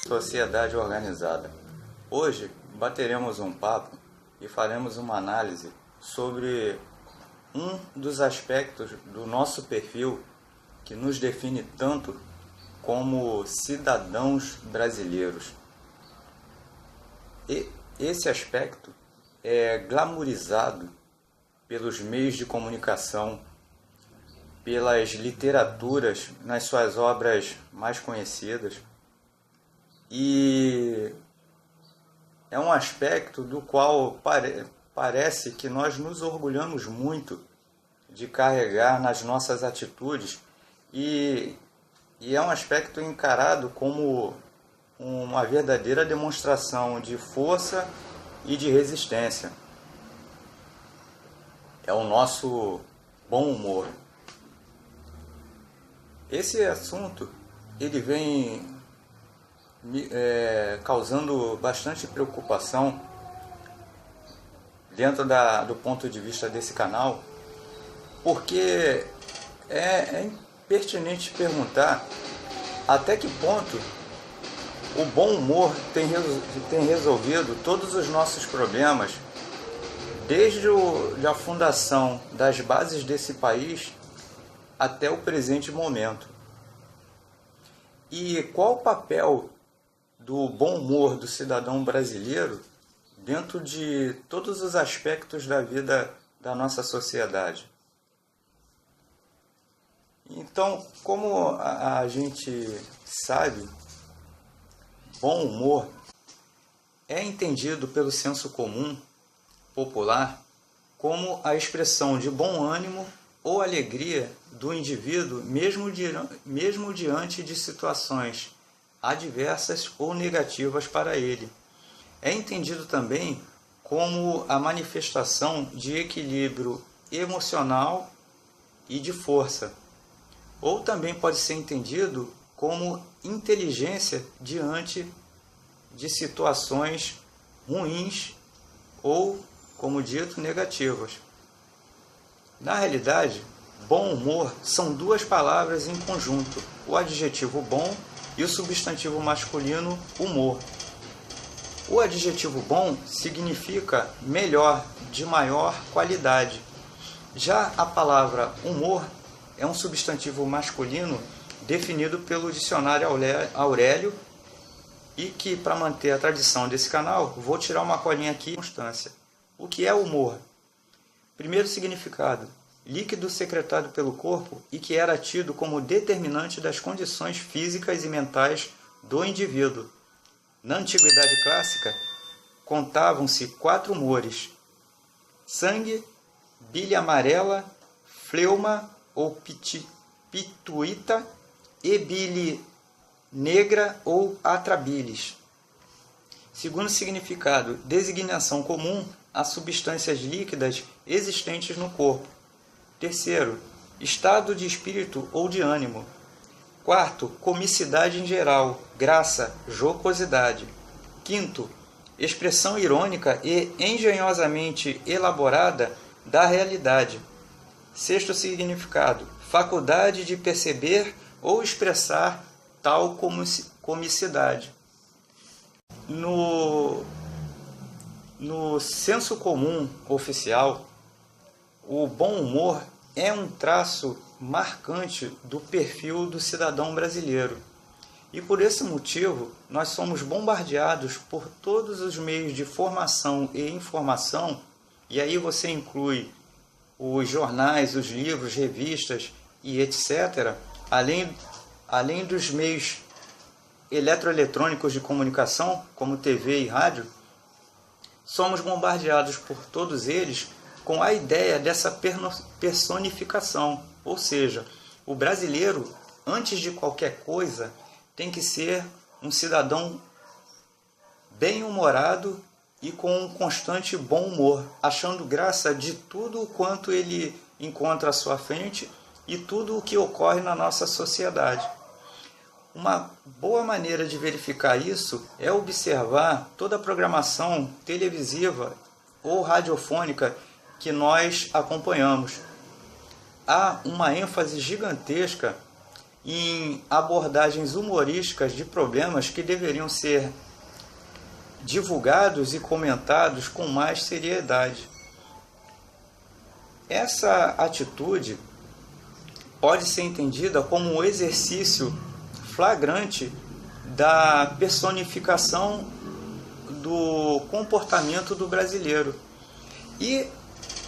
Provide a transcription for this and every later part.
Sociedade organizada. Hoje bateremos um papo e faremos uma análise sobre um dos aspectos do nosso perfil que nos define tanto como cidadãos brasileiros. E esse aspecto é glamourizado pelos meios de comunicação, pelas literaturas nas suas obras mais conhecidas, e é um aspecto do qual parece que nós nos orgulhamos muito de carregar nas nossas atitudes, e é um aspecto encarado como uma verdadeira demonstração de força e de resistência. É o nosso bom humor. Esse assunto ele vem causando bastante preocupação dentro do ponto de vista desse canal, porque é pertinente perguntar até que ponto o bom humor tem resolvido todos os nossos problemas, desde a fundação das bases desse país até o presente momento. E qual o papel do bom humor do cidadão brasileiro dentro de todos os aspectos da vida da nossa sociedade? Então, como a gente sabe, bom humor é entendido pelo senso comum popular como a expressão de bom ânimo ou alegria do indivíduo, mesmo diante de situações adversas ou negativas para ele. É entendido também como a manifestação de equilíbrio emocional e de força, ou também pode ser entendido como inteligência diante de situações ruins ou, como dito, negativas. Na realidade, bom humor são duas palavras em conjunto, o adjetivo bom e o substantivo masculino humor. O adjetivo bom significa melhor, de maior qualidade. Já a palavra humor é um substantivo masculino definido pelo dicionário Aurélio, e que, para manter a tradição desse canal, vou tirar uma colinha aqui em constância. O que é humor? Primeiro significado: líquido secretado pelo corpo e que era tido como determinante das condições físicas e mentais do indivíduo. Na Antiguidade Clássica, contavam-se 4 humores: sangue, bile amarela, fleuma ou pituita e bile negra ou atrabilis. Segundo significado: designação comum a substâncias líquidas existentes no corpo. Terceiro, estado de espírito ou de ânimo. Quarto, comicidade em geral, graça, jocosidade. Quinto, expressão irônica e engenhosamente elaborada da realidade. Sexto significado, faculdade de perceber ou expressar tal comicidade. No senso comum oficial, o bom humor é um traço marcante do perfil do cidadão brasileiro. E por esse motivo, nós somos bombardeados por todos os meios de formação e informação, e aí você inclui os jornais, os livros, revistas e etc., além dos meios eletroeletrônicos de comunicação, como TV e rádio. Somos bombardeados por todos eles com a ideia dessa personificação, ou seja, o brasileiro, antes de qualquer coisa, tem que ser um cidadão bem-humorado e com um constante bom humor, achando graça de tudo o quanto ele encontra à sua frente e tudo o que ocorre na nossa sociedade. Uma boa maneira de verificar isso é observar toda a programação televisiva ou radiofônica que nós acompanhamos. Há uma ênfase gigantesca em abordagens humorísticas de problemas que deveriam ser divulgados e comentados com mais seriedade. Essa atitude pode ser entendida como um exercício flagrante da personificação do comportamento do brasileiro. E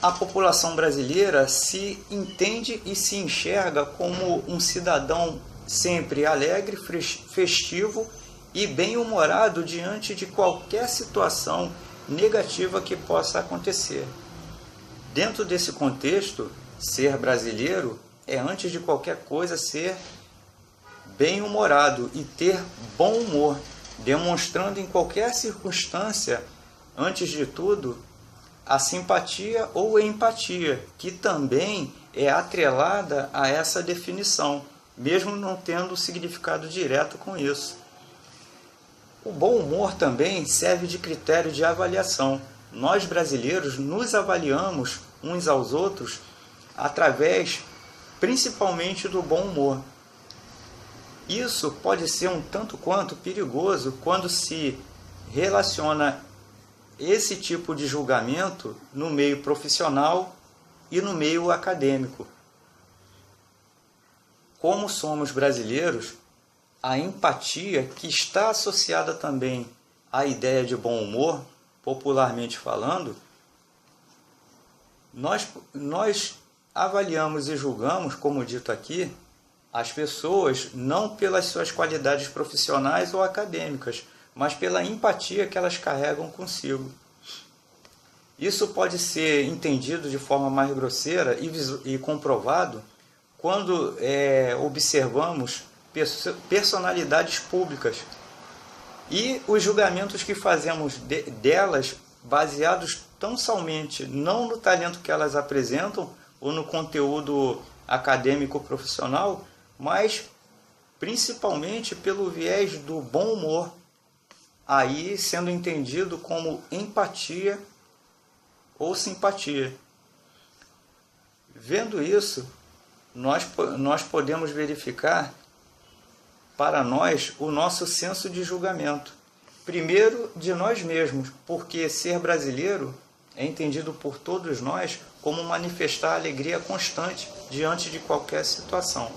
a população brasileira se entende e se enxerga como um cidadão sempre alegre, festivo e bem-humorado diante de qualquer situação negativa que possa acontecer. Dentro desse contexto, ser brasileiro é, antes de qualquer coisa, ser bem-humorado e ter bom humor, demonstrando em qualquer circunstância, antes de tudo, a simpatia ou empatia, que também é atrelada a essa definição, mesmo não tendo significado direto com isso. O bom humor também serve de critério de avaliação. Nós brasileiros nos avaliamos uns aos outros através, principalmente, do bom humor. Isso pode ser um tanto quanto perigoso quando se relaciona esse tipo de julgamento no meio profissional e no meio acadêmico. Como somos brasileiros, a empatia, que está associada também à ideia de bom humor, popularmente falando, nós avaliamos e julgamos, como dito aqui, as pessoas não pelas suas qualidades profissionais ou acadêmicas, mas pela empatia que elas carregam consigo. Isso pode ser entendido de forma mais grosseira e comprovado quando observamos personalidades públicas e os julgamentos que fazemos delas baseados tão somente não no talento que elas apresentam ou no conteúdo acadêmico profissional, mas principalmente pelo viés do bom humor, aí sendo entendido como empatia ou simpatia. Vendo isso, nós podemos verificar para nós o nosso senso de julgamento. Primeiro, de nós mesmos, porque ser brasileiro é entendido por todos nós como manifestar alegria constante diante de qualquer situação.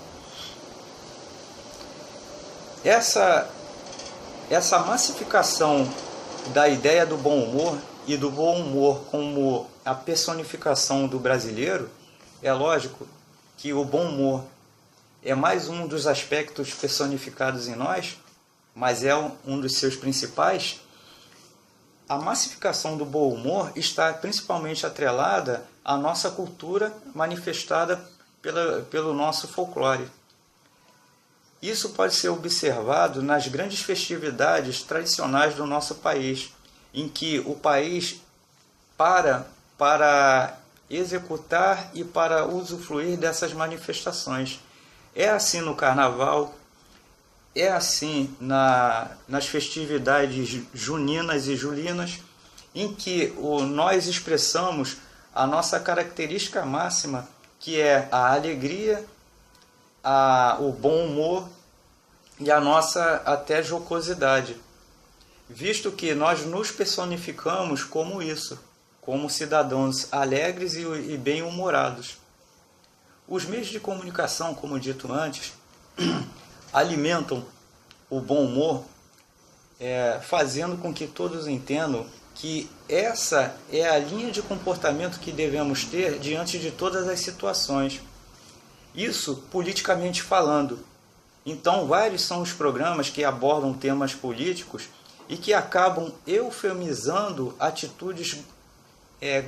Essa massificação da ideia do bom humor e do bom humor como a personificação do brasileiro, é lógico que o bom humor é mais um dos aspectos personificados em nós, mas é um dos seus principais. A massificação do bom humor está principalmente atrelada à nossa cultura manifestada pelo nosso folclore. Isso pode ser observado nas grandes festividades tradicionais do nosso país, em que o país para executar e para usufruir dessas manifestações. É assim no carnaval, é assim nas festividades juninas e julinas, em que nós expressamos a nossa característica máxima, que é a alegria, o bom humor e a nossa até jocosidade, visto que nós nos personificamos como isso, como cidadãos alegres e bem-humorados. Os meios de comunicação, como dito antes, alimentam o bom humor, fazendo com que todos entendam que essa é a linha de comportamento que devemos ter diante de todas as situações. Isso politicamente falando. Então, vários são os programas que abordam temas políticos e que acabam eufemizando atitudes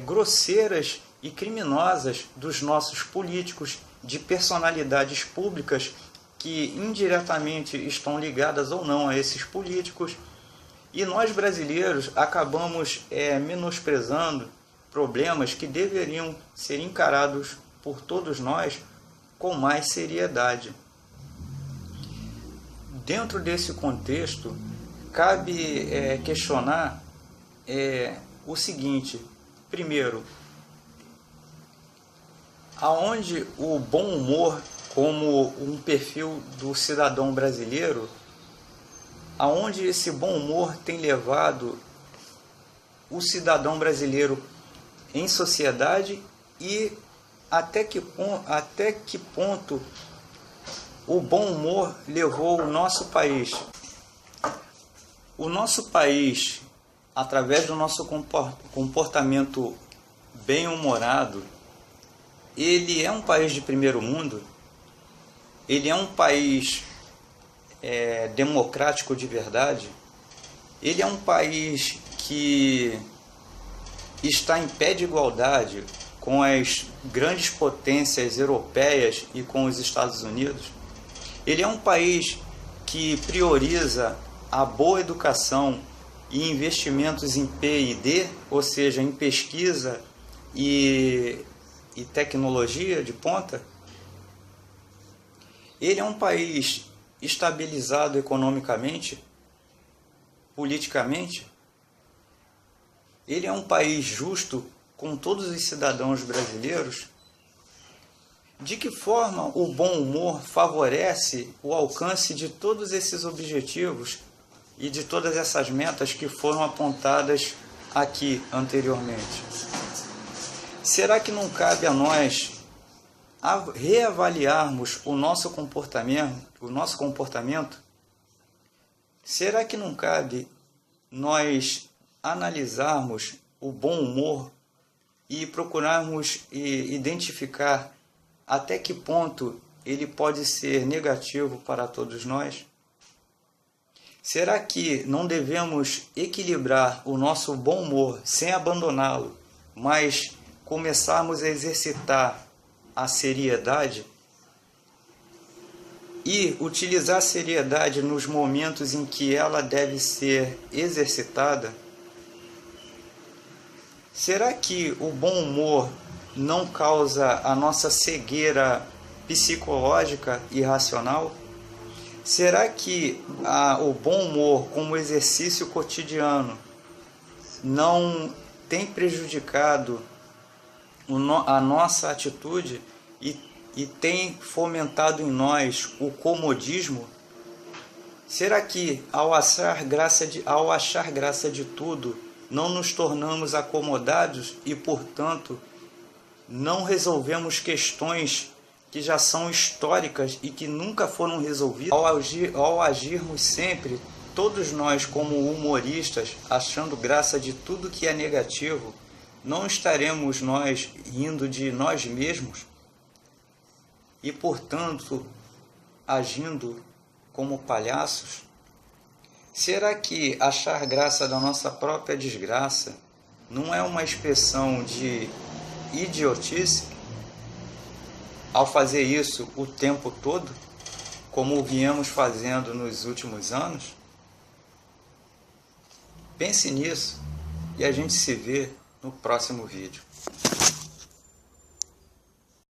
grosseiras e criminosas dos nossos políticos, de personalidades públicas que indiretamente estão ligadas ou não a esses políticos. E nós brasileiros acabamos menosprezando problemas que deveriam ser encarados por todos nós com mais seriedade. Dentro desse contexto, cabe questionar o seguinte: primeiro, aonde o bom humor como um perfil do cidadão brasileiro, aonde esse bom humor tem levado o cidadão brasileiro em sociedade e até que ponto o bom humor levou o nosso país. O nosso país, através do nosso comportamento bem-humorado, ele é um país de primeiro mundo, ele é um país democrático de verdade, ele é um país que está em pé de igualdade com as grandes potências europeias e com os Estados Unidos. Ele é um país que prioriza a boa educação e investimentos em P&D, ou seja, em pesquisa e tecnologia de ponta. Ele é um país estabilizado economicamente, politicamente. Ele é um país justo com todos os cidadãos brasileiros. De que forma o bom humor favorece o alcance de todos esses objetivos e de todas essas metas que foram apontadas aqui anteriormente? Será que não cabe a nós reavaliarmos o nosso comportamento? Será que não cabe nós analisarmos o bom humor e procurarmos identificar até que ponto ele pode ser negativo para todos nós? Será que não devemos equilibrar o nosso bom humor sem abandoná-lo, mas começarmos a exercitar a seriedade e utilizar a seriedade nos momentos em que ela deve ser exercitada? Será que o bom humor não causa a nossa cegueira psicológica e racional? Será que o bom humor como exercício cotidiano não tem prejudicado a nossa atitude e tem fomentado em nós o comodismo? Será que ao achar graça de tudo, não nos tornamos acomodados e, portanto, não resolvemos questões que já são históricas e que nunca foram resolvidas? Ao agirmos sempre, todos nós como humoristas, achando graça de tudo que é negativo, não estaremos nós rindo de nós mesmos e, portanto, agindo como palhaços? Será que achar graça da nossa própria desgraça não é uma expressão de idiotice? Ao fazer isso o tempo todo, como viemos fazendo nos últimos anos? Pense nisso e a gente se vê no próximo vídeo.